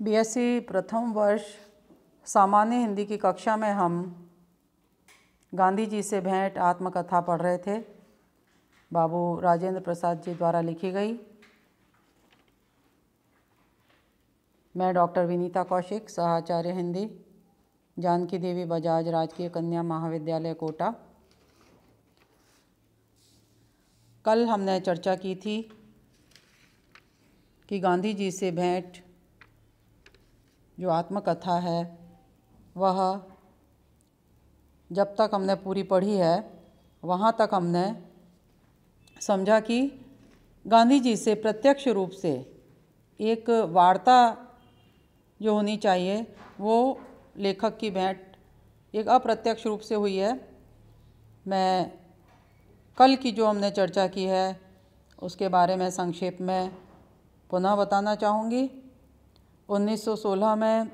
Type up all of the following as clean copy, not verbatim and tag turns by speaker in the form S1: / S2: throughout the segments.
S1: BSc प्रथम वर्ष सामान्य हिंदी की कक्षा में हम गांधी जी से भेंट आत्मकथा पढ़ रहे थे। बाबू राजेंद्र प्रसाद जी द्वारा लिखी गई। मैं डॉक्टर विनीता कौशिक, सहाचार्य हिंदी, जानकी देवी बजाज राजकीय कन्या महाविद्यालय कोटा। कल हमने चर्चा की थी कि गांधी जी से भेंट जो आत्मकथा है वह जब तक हमने पूरी पढ़ी है वहाँ तक हमने समझा कि गांधी जी से प्रत्यक्ष रूप से एक वार्ता जो होनी चाहिए वो लेखक की भेंट एक अप्रत्यक्ष रूप से हुई है। मैं कल की जो हमने चर्चा की है उसके बारे में संक्षेप में पुनः बताना चाहूँगी। 1916 में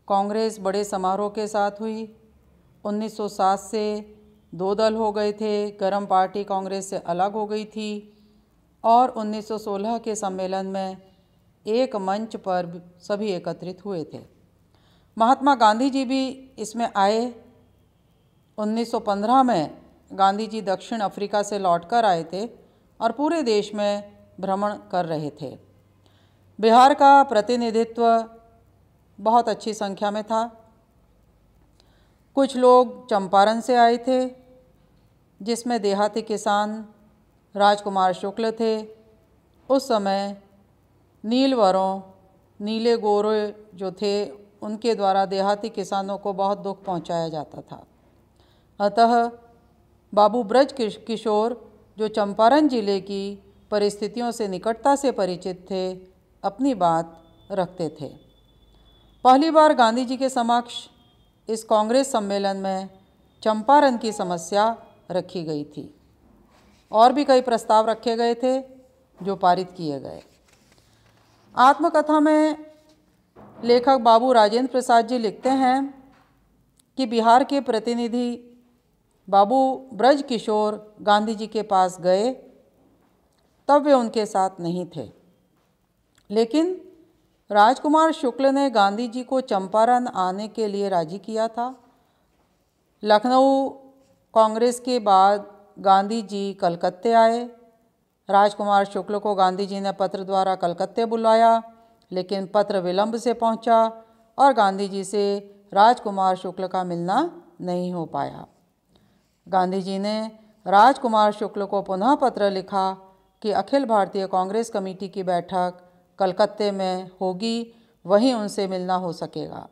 S1: कांग्रेस बड़े समारोह के साथ हुई। 1907 से दो दल हो गए थे, गरम पार्टी कांग्रेस से अलग हो गई थी और 1916 के सम्मेलन में एक मंच पर सभी एकत्रित हुए थे। महात्मा गांधी जी भी इसमें आए। 1915 में गांधी जी दक्षिण अफ्रीका से लौटकर आए थे और पूरे देश में भ्रमण कर रहे थे। बिहार का प्रतिनिधित्व बहुत अच्छी संख्या में था। कुछ लोग चंपारण से आए थे जिसमें देहाती किसान राजकुमार शुक्ल थे। उस समय नीलवरों, नीले गोरे जो थे उनके द्वारा देहाती किसानों को बहुत दुख पहुंचाया जाता था। अतः बाबू ब्रज किशोर जो चंपारण जिले की परिस्थितियों से निकटता से परिचित थे अपनी बात रखते थे। पहली बार गांधी जी के समक्ष इस कांग्रेस सम्मेलन में चंपारण की समस्या रखी गई थी। और भी कई प्रस्ताव रखे गए थे जो पारित किए गए। आत्मकथा में लेखक बाबू राजेंद्र प्रसाद जी लिखते हैं कि बिहार के प्रतिनिधि बाबू ब्रज किशोर गांधी जी के पास गए, तब वे उनके साथ नहीं थे, लेकिन राजकुमार शुक्ल ने गांधी जी को चंपारण आने के लिए राजी किया था। लखनऊ कांग्रेस के बाद गांधी जी कलकत्ते आए। राजकुमार शुक्ल को गांधी जी ने पत्र द्वारा कलकत्ते बुलाया, लेकिन पत्र विलंब से पहुंचा और गांधी जी से राजकुमार शुक्ल का मिलना नहीं हो पाया। गांधी जी ने राजकुमार शुक्ल को पुनः पत्र लिखा कि अखिल भारतीय कांग्रेस कमेटी की बैठक कलकत्ते में होगी, वहीं उनसे मिलना हो सकेगा।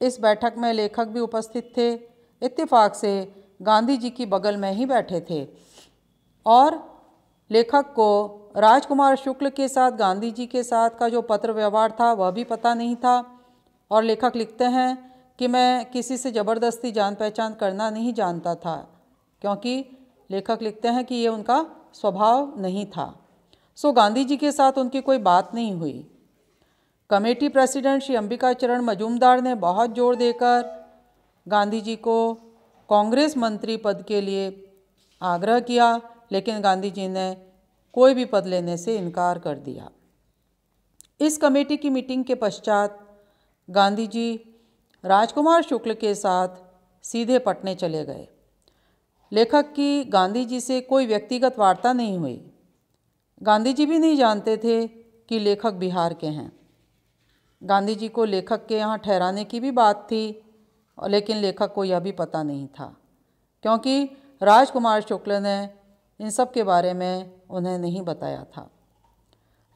S1: इस बैठक में लेखक भी उपस्थित थे। इत्तेफाक से गांधी जी की बगल में ही बैठे थे और लेखक को राजकुमार शुक्ल के साथ गांधी जी के साथ का जो पत्र व्यवहार था वह भी पता नहीं था। और लेखक लिखते हैं कि मैं किसी से ज़बरदस्ती जान पहचान करना नहीं जानता था, क्योंकि लेखक लिखते हैं कि ये उनका स्वभाव नहीं था। सो गांधी जी के साथ उनकी कोई बात नहीं हुई। कमेटी प्रेसिडेंट श्री अंबिका चरण मजूमदार ने बहुत जोर देकर गांधी जी को कांग्रेस मंत्री पद के लिए आग्रह किया, लेकिन गांधी जी ने कोई भी पद लेने से इनकार कर दिया। इस कमेटी की मीटिंग के पश्चात गांधी जी राजकुमार शुक्ल के साथ सीधे पटने चले गए। लेखक की गांधी जी से कोई व्यक्तिगत वार्ता नहीं हुई। गांधी जी भी नहीं जानते थे कि लेखक बिहार के हैं। गांधी जी को लेखक के यहाँ ठहराने की भी बात थी, लेकिन लेखक को यह भी पता नहीं था, क्योंकि राजकुमार शुक्ल ने इन सब के बारे में उन्हें नहीं बताया था।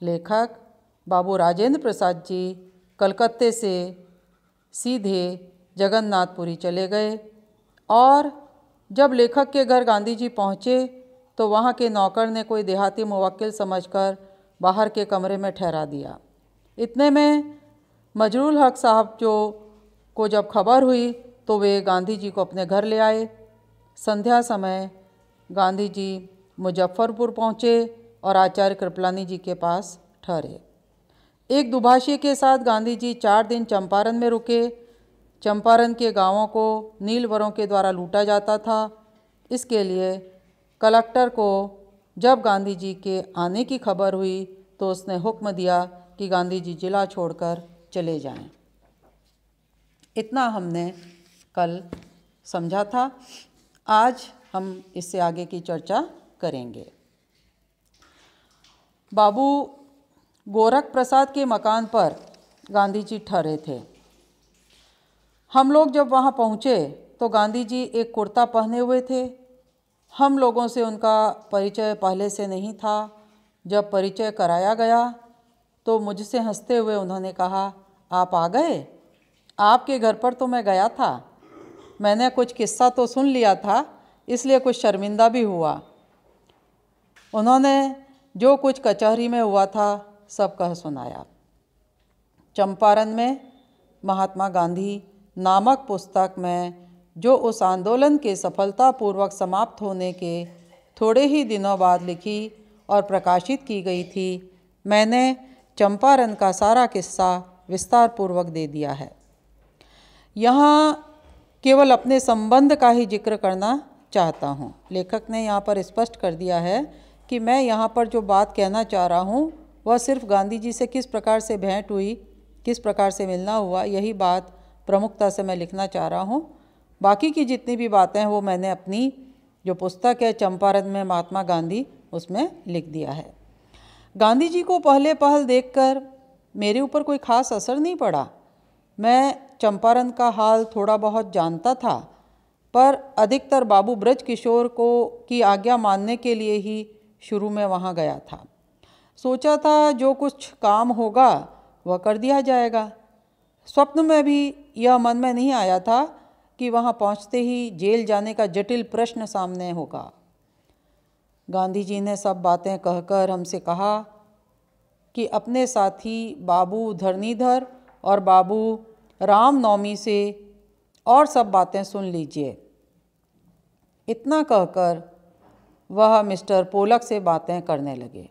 S1: लेखक बाबू राजेंद्र प्रसाद जी कलकत्ते से सीधे जगन्नाथपुरी चले गए और जब लेखक के घर गांधी जी पहुँचे तो वहाँ के नौकर ने कोई देहाती मुवक्किल समझकर बाहर के कमरे में ठहरा दिया। इतने में मजरूल हक साहब को जब खबर हुई तो वे गांधी जी को अपने घर ले आए। संध्या समय गांधी जी मुजफ्फरपुर पहुँचे और आचार्य कृपलानी जी के पास ठहरे। एक दुभाषी के साथ गांधी जी 4 दिन चंपारण में रुके। चंपारण के गांवों को नीलवरों के द्वारा लूटा जाता था। इसके लिए कलेक्टर को जब गांधी जी के आने की खबर हुई तो उसने हुक्म दिया कि गांधी जी जिला छोड़कर चले जाएं। इतना हमने कल समझा था। आज हम इससे आगे की चर्चा करेंगे। बाबू गोरख प्रसाद के मकान पर गांधी जी ठहरे थे। हम लोग जब वहाँ पहुँचे तो गांधी जी एक कुर्ता पहने हुए थे। हम लोगों से उनका परिचय पहले से नहीं था। जब परिचय कराया गया तो मुझसे हंसते हुए उन्होंने कहा, आप आ गए? आपके घर पर तो मैं गया था। मैंने कुछ किस्सा तो सुन लिया था, इसलिए कुछ शर्मिंदा भी हुआ। उन्होंने जो कुछ कचहरी में हुआ था सब कह सुनाया। चंपारण में महात्मा गांधी नामक पुस्तक में जो उस आंदोलन के सफलतापूर्वक समाप्त होने के थोड़े ही दिनों बाद लिखी और प्रकाशित की गई थी, मैंने चंपारण का सारा किस्सा विस्तार पूर्वक दे दिया है। यहाँ केवल अपने संबंध का ही जिक्र करना चाहता हूँ। लेखक ने यहाँ पर स्पष्ट कर दिया है कि मैं यहाँ पर जो बात कहना चाह रहा हूँ वह सिर्फ गांधी जी से किस प्रकार से भेंट हुई, किस प्रकार से मिलना हुआ, यही बात प्रमुखता से मैं लिखना चाह रहा हूँ। बाकी की जितनी भी बातें हैं वो मैंने अपनी जो पुस्तक है चंपारण में महात्मा गांधी, उसमें लिख दिया है। गांधी जी को पहले पहल देखकर मेरे ऊपर कोई ख़ास असर नहीं पड़ा। मैं चंपारण का हाल थोड़ा बहुत जानता था, पर अधिकतर बाबू ब्रज किशोर को की आज्ञा मानने के लिए ही शुरू में वहाँ गया था। सोचा था जो कुछ काम होगा वह कर दिया जाएगा। स्वप्न में भी यह मन में नहीं आया था कि वहाँ पहुँचते ही जेल जाने का जटिल प्रश्न सामने होगा। गांधी जी ने सब बातें कहकर हमसे कहा कि अपने साथी बाबू धरणीधर और बाबू रामनवमी से और सब बातें सुन लीजिए। इतना कहकर वह मिस्टर पोलक से बातें करने लगे।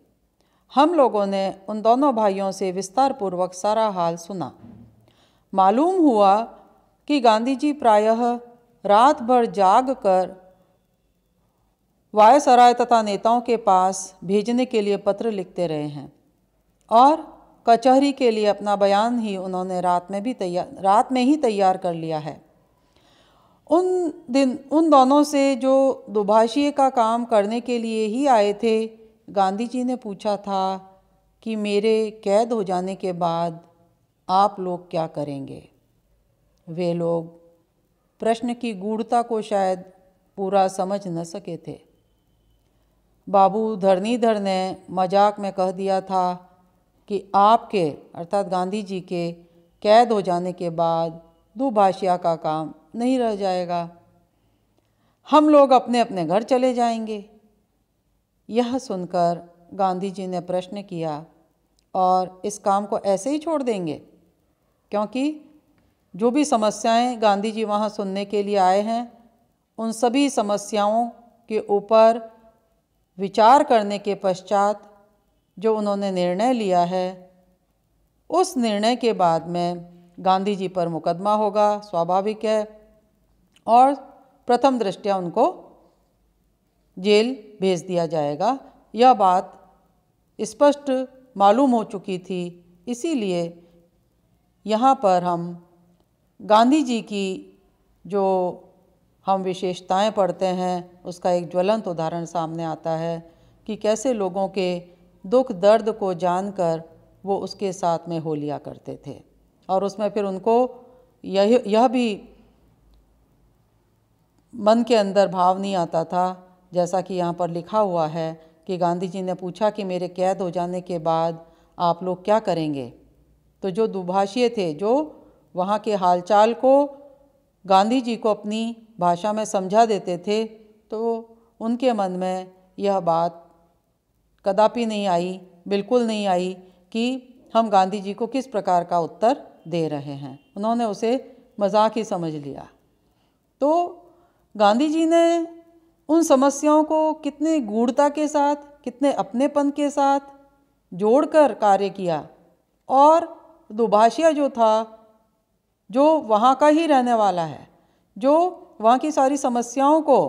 S1: हम लोगों ने उन दोनों भाइयों से विस्तार पूर्वक सारा हाल सुना। मालूम हुआ कि गांधी जी प्रायः रात भर जाग कर वायसराय तथा नेताओं के पास भेजने के लिए पत्र लिखते रहे हैं और कचहरी के लिए अपना बयान ही उन्होंने रात में ही तैयार कर लिया है। उन दोनों से जो दुभाषिए का काम करने के लिए ही आए थे, गांधी जी ने पूछा था कि मेरे कैद हो जाने के बाद आप लोग क्या करेंगे। वे लोग प्रश्न की गूढ़ता को शायद पूरा समझ न सके थे। बाबू धरणीधर ने मजाक में कह दिया था कि आपके अर्थात गांधी जी के कैद हो जाने के बाद दुभाषिया का काम नहीं रह जाएगा, हम लोग अपने अपने घर चले जाएंगे। यह सुनकर गांधी जी ने प्रश्न किया, और इस काम को ऐसे ही छोड़ देंगे? क्योंकि जो भी समस्याएं गांधी जी वहाँ सुनने के लिए आए हैं, उन सभी समस्याओं के ऊपर विचार करने के पश्चात जो उन्होंने निर्णय लिया है, उस निर्णय के बाद में गांधी जी पर मुकदमा होगा, स्वाभाविक है, और प्रथम दृष्टया उनको जेल भेज दिया जाएगा। यह बात स्पष्ट मालूम हो चुकी थी। इसीलिए यहाँ पर हम गांधी जी की जो हम विशेषताएं पढ़ते हैं, उसका एक ज्वलंत उदाहरण सामने आता है कि कैसे लोगों के दुख दर्द को जानकर वो उसके साथ में हो लिया करते थे, और उसमें फिर उनको यह भी मन के अंदर भाव नहीं आता था, जैसा कि यहाँ पर लिखा हुआ है कि गांधी जी ने पूछा कि मेरे कैद हो जाने के बाद आप लोग क्या करेंगे। तो जो दुभाषिए थे, जो वहाँ के हालचाल को गांधी जी को अपनी भाषा में समझा देते थे, तो उनके मन में यह बात कदापि नहीं आई, बिल्कुल नहीं आई कि हम गांधी जी को किस प्रकार का उत्तर दे रहे हैं। उन्होंने उसे मजाक ही समझ लिया। तो गांधी जी ने उन समस्याओं को कितने गूढ़ता के साथ, कितने अपनेपन के साथ जोड़कर कार्य किया, और दुभाषिया जो था, जो वहाँ का ही रहने वाला है, जो वहाँ की सारी समस्याओं को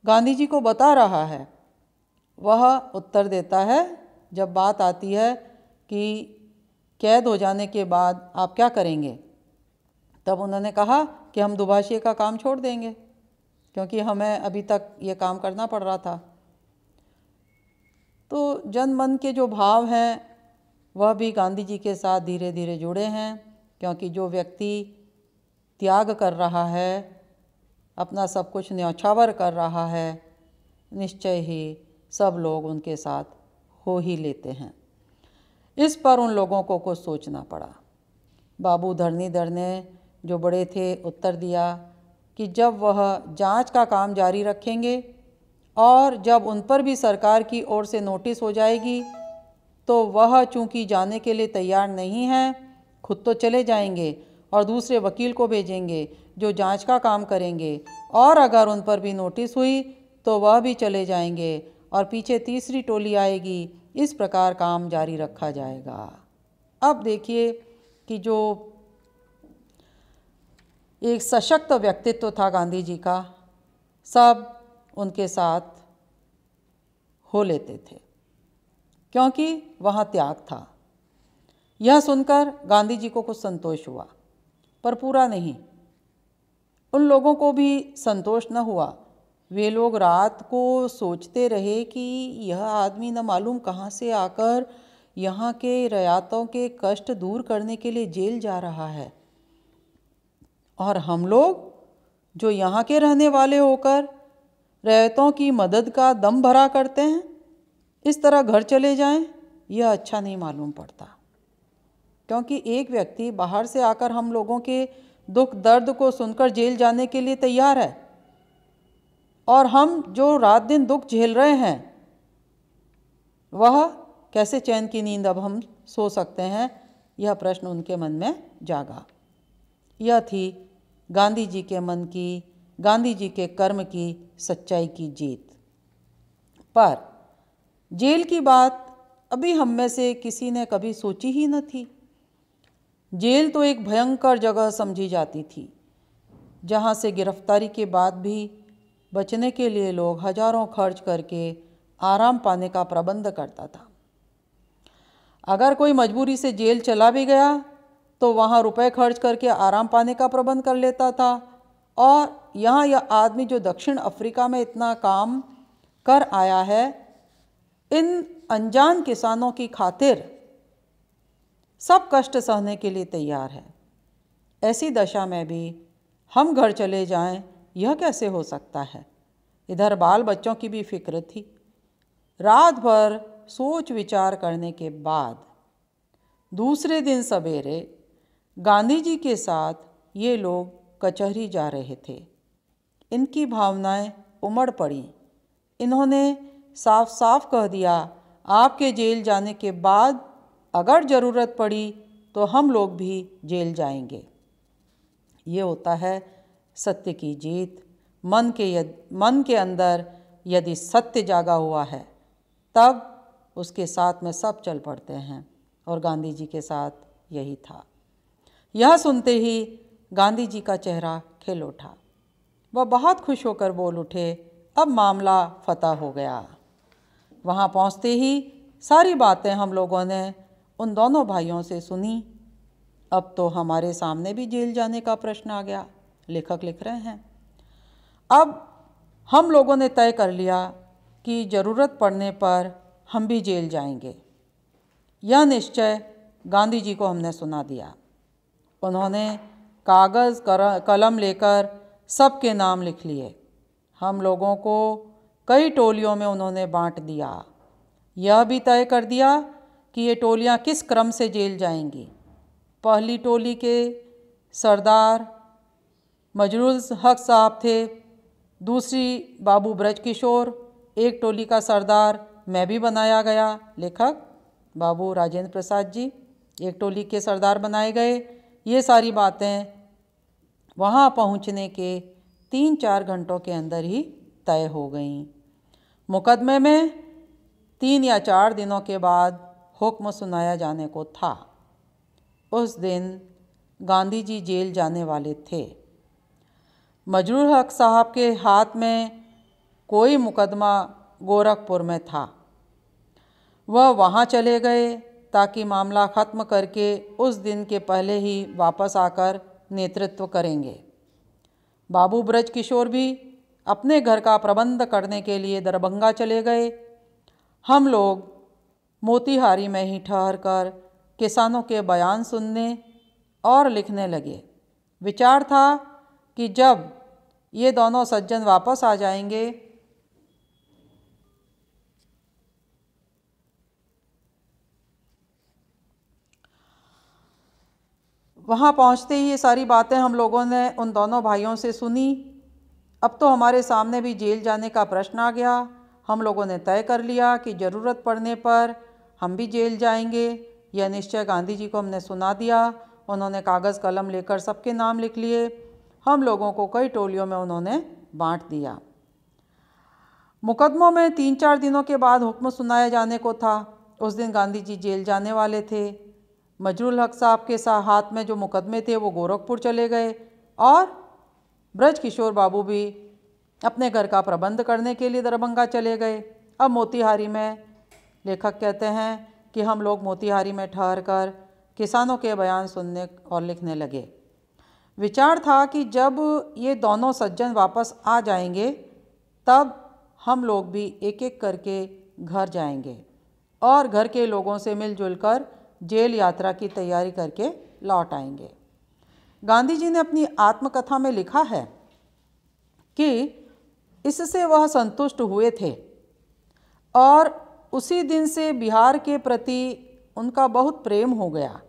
S1: गांधी जी को बता रहा है, वह उत्तर देता है जब बात आती है कि कैद हो जाने के बाद आप क्या करेंगे? तब उन्होंने कहा कि हम दुभाषी का काम छोड़ देंगे, क्योंकि हमें अभी तक ये काम करना पड़ रहा था। तो जन मन के जो भाव हैं वह भी गांधी जी के साथ धीरे धीरे जुड़े हैं, क्योंकि जो व्यक्ति त्याग कर रहा है, अपना सब कुछ न्यौछावर कर रहा है, निश्चय ही सब लोग उनके साथ हो ही लेते हैं। इस पर उन लोगों को कुछ सोचना पड़ा। बाबू धरणीधर ने, जो बड़े थे, उत्तर दिया कि जब वह जांच का काम जारी रखेंगे और जब उन पर भी सरकार की ओर से नोटिस हो जाएगी तो वह चूंकि जाने के लिए तैयार नहीं हैं, खुद तो चले जाएंगे और दूसरे वकील को भेजेंगे जो जांच का काम करेंगे, और अगर उन पर भी नोटिस हुई तो वह भी चले जाएंगे और पीछे तीसरी टोली आएगी। इस प्रकार काम जारी रखा जाएगा। अब देखिए कि जो एक सशक्त व्यक्तित्व था गांधी जी का, सब उनके साथ हो लेते थे, क्योंकि वहाँ त्याग था। यह सुनकर गांधी जी को कुछ संतोष हुआ, पर पूरा नहीं। उन लोगों को भी संतोष न हुआ। वे लोग रात को सोचते रहे कि यह आदमी न मालूम कहाँ से आकर यहाँ के रयातों के कष्ट दूर करने के लिए जेल जा रहा है, और हम लोग जो यहाँ के रहने वाले होकर रैयतों की मदद का दम भरा करते हैं, इस तरह घर चले जाएं, यह अच्छा नहीं मालूम पड़ता। क्योंकि एक व्यक्ति बाहर से आकर हम लोगों के दुख दर्द को सुनकर जेल जाने के लिए तैयार है, और हम जो रात दिन दुख झेल रहे हैं वह कैसे चैन की नींद अब हम सो सकते हैं? यह प्रश्न उनके मन में जागा। यह थी गांधी जी के मन की, गांधी जी के कर्म की सच्चाई की जीत। पर जेल की बात अभी हम में से किसी ने कभी सोची ही न थी। जेल तो एक भयंकर जगह समझी जाती थी, जहाँ से गिरफ्तारी के बाद भी बचने के लिए लोग हजारों खर्च करके आराम पाने का प्रबंध करता था। अगर कोई मजबूरी से जेल चला भी गया तो वहाँ रुपए खर्च करके आराम पाने का प्रबंध कर लेता था। और यहाँ यह आदमी जो दक्षिण अफ्रीका में इतना काम कर आया है, इन अनजान किसानों की खातिर सब कष्ट सहने के लिए तैयार है। ऐसी दशा में भी हम घर चले जाएं, यह कैसे हो सकता है? इधर बाल बच्चों की भी फिक्र थी। रात भर सोच विचार करने के बाद दूसरे दिन सवेरे गांधी जी के साथ ये लोग कचहरी जा रहे थे। इनकी भावनाएं उमड़ पड़ी। इन्होंने साफ साफ कह दिया, आपके जेल जाने के बाद अगर ज़रूरत पड़ी तो हम लोग भी जेल जाएंगे। ये होता है सत्य की जीत। मन के अंदर यदि सत्य जागा हुआ है तब उसके साथ में सब चल पड़ते हैं, और गांधी जी के साथ यही था। यह सुनते ही गांधी जी का चेहरा खिल उठा। वह बहुत खुश होकर बोल उठे, अब मामला फतह हो गया। वहाँ पहुँचते ही सारी बातें हम लोगों ने उन दोनों भाइयों से सुनी। अब तो हमारे सामने भी जेल जाने का प्रश्न आ गया। लेखक लिख रहे हैं, अब हम लोगों ने तय कर लिया कि ज़रूरत पड़ने पर हम भी जेल जाएंगे। यह निश्चय गांधी जी को हमने सुना दिया। उन्होंने कागज़ कलम लेकर सबके नाम लिख लिए। हम लोगों को कई टोलियों में उन्होंने बांट दिया। यह भी तय कर दिया कि ये टोलियां किस क्रम से जेल जाएंगी। पहली टोली के सरदार मजरूल हक साहब थे, दूसरी बाबू ब्रजकिशोर, एक टोली का सरदार मैं भी बनाया गया, लेखक बाबू राजेंद्र प्रसाद जी एक टोली के सरदार बनाए गए। ये सारी बातें वहाँ पहुँचने के 3-4 घंटों के अंदर ही तय हो गईं। मुकदमे में 3 या 4 दिनों के बाद हुक्म सुनाया जाने को था। उस दिन गांधी जी जेल जाने वाले थे। मजरूर हक साहब के हाथ में कोई मुकदमा गोरखपुर में था। वह वहाँ चले गए ताकि मामला ख़त्म करके उस दिन के पहले ही वापस आकर नेतृत्व करेंगे। बाबू ब्रज किशोर भी अपने घर का प्रबंध करने के लिए दरभंगा चले गए। हम लोग मोतिहारी में ही ठहर कर किसानों के बयान सुनने और लिखने लगे। विचार था कि जब ये दोनों सज्जन वापस आ जाएंगे वहाँ पहुँचते ही ये सारी बातें हम लोगों ने उन दोनों भाइयों से सुनी। अब तो हमारे सामने भी जेल जाने का प्रश्न आ गया। हम लोगों ने तय कर लिया कि ज़रूरत पड़ने पर हम भी जेल जाएंगे। यह निश्चय गांधी जी को हमने सुना दिया। उन्होंने कागज़ कलम लेकर सबके नाम लिख लिए। हम लोगों को कई टोलियों में उन्होंने बांट दिया। मुकदमों में 3-4 दिनों के बाद हुक्म सुनाया जाने को था। उस दिन गांधी जी जेल जाने वाले थे। मजरूल हक साहब के हाथ में जो मुकदमे थे वो गोरखपुर चले गए और ब्रज किशोर बाबू भी अपने घर का प्रबंध करने के लिए दरभंगा चले गए। अब मोतिहारी में लेखक कहते हैं कि हम लोग मोतिहारी में ठहर कर किसानों के बयान सुनने और लिखने लगे। विचार था कि जब ये दोनों सज्जन वापस आ जाएंगे तब हम लोग भी एक एक करके घर जाएंगे और घर के लोगों से मिलजुल कर जेल यात्रा की तैयारी करके लौट आएंगे। गांधी जी ने अपनी आत्मकथा में लिखा है कि इससे वह संतुष्ट हुए थे और उसी दिन से बिहार के प्रति उनका बहुत प्रेम हो गया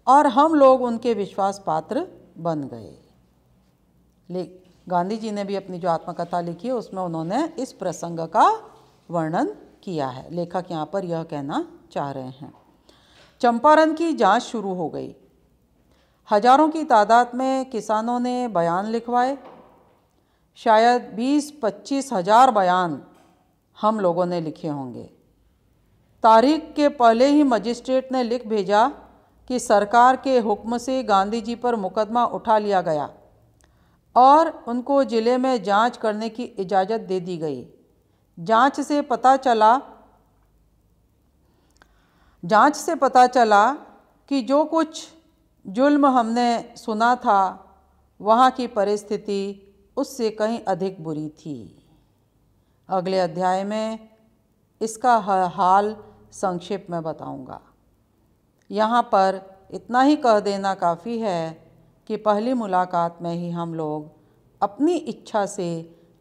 S1: और हम लोग उनके विश्वास पात्र बन गए। गांधी जी ने भी अपनी जो आत्मकथा लिखी है उसमें उन्होंने इस प्रसंग का वर्णन किया है। लेखक यहाँ पर यह कहना चाह रहे हैं। चंपारण की जांच शुरू हो गई। हजारों की तादाद में किसानों ने बयान लिखवाए। शायद 20-25 हज़ार बयान हम लोगों ने लिखे होंगे। तारीख के पहले ही मजिस्ट्रेट ने लिख भेजा कि सरकार के हुक्म से गांधी जी पर मुकदमा उठा लिया गया और उनको ज़िले में जांच करने की इजाज़त दे दी गई। जांच से पता चला कि जो कुछ जुल्म हमने सुना था वहाँ की परिस्थिति उससे कहीं अधिक बुरी थी। अगले अध्याय में इसका हाल संक्षेप में बताऊंगा। यहाँ पर इतना ही कह देना काफ़ी है कि पहली मुलाकात में ही हम लोग अपनी इच्छा से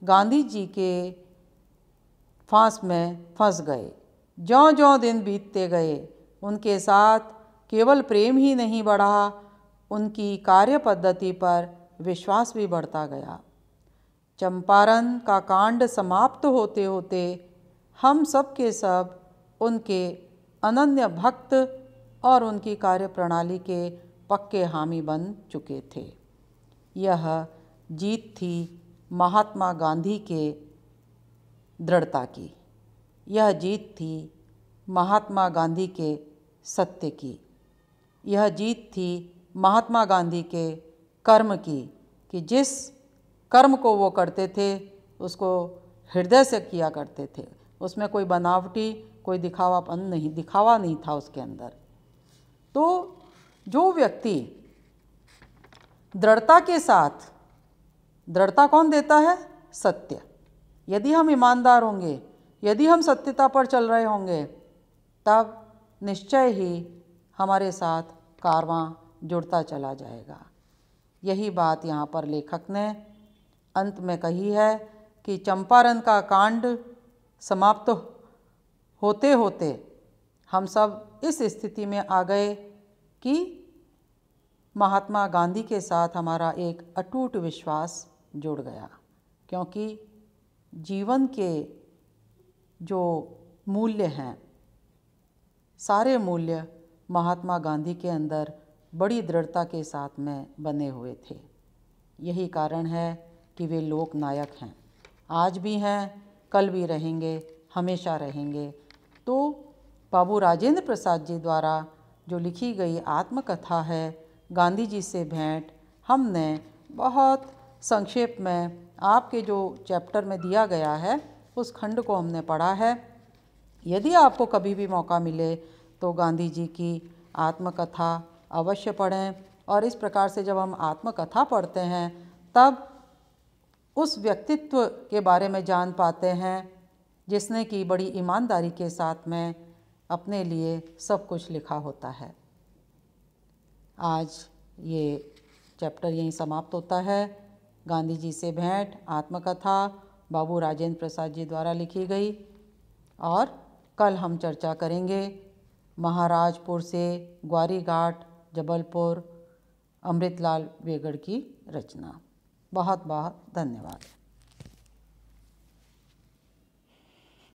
S1: गांधी जी के फांस में फंस गए। ज्यों-ज्यों दिन बीतते गए उनके साथ केवल प्रेम ही नहीं बढ़ा, उनकी कार्य पद्धति पर विश्वास भी बढ़ता गया। चंपारण का कांड समाप्त होते होते हम सब के सब उनके अनन्य भक्त और उनकी कार्यप्रणाली के पक्के हामी बन चुके थे। यह जीत थी महात्मा गांधी के दृढ़ता की। यह जीत थी महात्मा गांधी के सत्य की। यह जीत थी महात्मा गांधी के कर्म की, कि जिस कर्म को वो करते थे उसको हृदय से किया करते थे। उसमें कोई बनावटी, कोई दिखावा नहीं था उसके अंदर। तो जो व्यक्ति दृढ़ता के साथ, दृढ़ता कौन देता है? सत्य। यदि हम ईमानदार होंगे, यदि हम सत्यता पर चल रहे होंगे, तब निश्चय ही हमारे साथ कारवां जुड़ता चला जाएगा। यही बात यहाँ पर लेखक ने अंत में कही है कि चंपारण का कांड समाप्त होते होते हम सब इस स्थिति में आ गए कि महात्मा गांधी के साथ हमारा एक अटूट विश्वास जुड़ गया, क्योंकि जीवन के जो मूल्य हैं, सारे मूल्य महात्मा गांधी के अंदर बड़ी दृढ़ता के साथ में बने हुए थे। यही कारण है कि वे लोक नायक हैं, आज भी हैं, कल भी रहेंगे, हमेशा रहेंगे। तो बाबू राजेंद्र प्रसाद जी द्वारा जो लिखी गई आत्मकथा है गांधी जी से भेंट, हमने बहुत संक्षेप में आपके जो चैप्टर में दिया गया है उस खंड को हमने पढ़ा है। यदि आपको कभी भी मौका मिले तो तो गांधी जी की आत्मकथा अवश्य पढ़ें। और इस प्रकार से जब हम आत्मकथा पढ़ते हैं तब उस व्यक्तित्व के बारे में जान पाते हैं जिसने कि बड़ी ईमानदारी के साथ में अपने लिए सब कुछ लिखा होता है। आज ये चैप्टर यहीं समाप्त होता है। गांधी जी से भेंट आत्मकथा बाबू राजेंद्र प्रसाद जी द्वारा लिखी गई। और कल हम चर्चा करेंगे महाराजपुर से ग्वारी घाट जबलपुर अमृतलाल वेगड़ की रचना। बहुत बहुत धन्यवाद।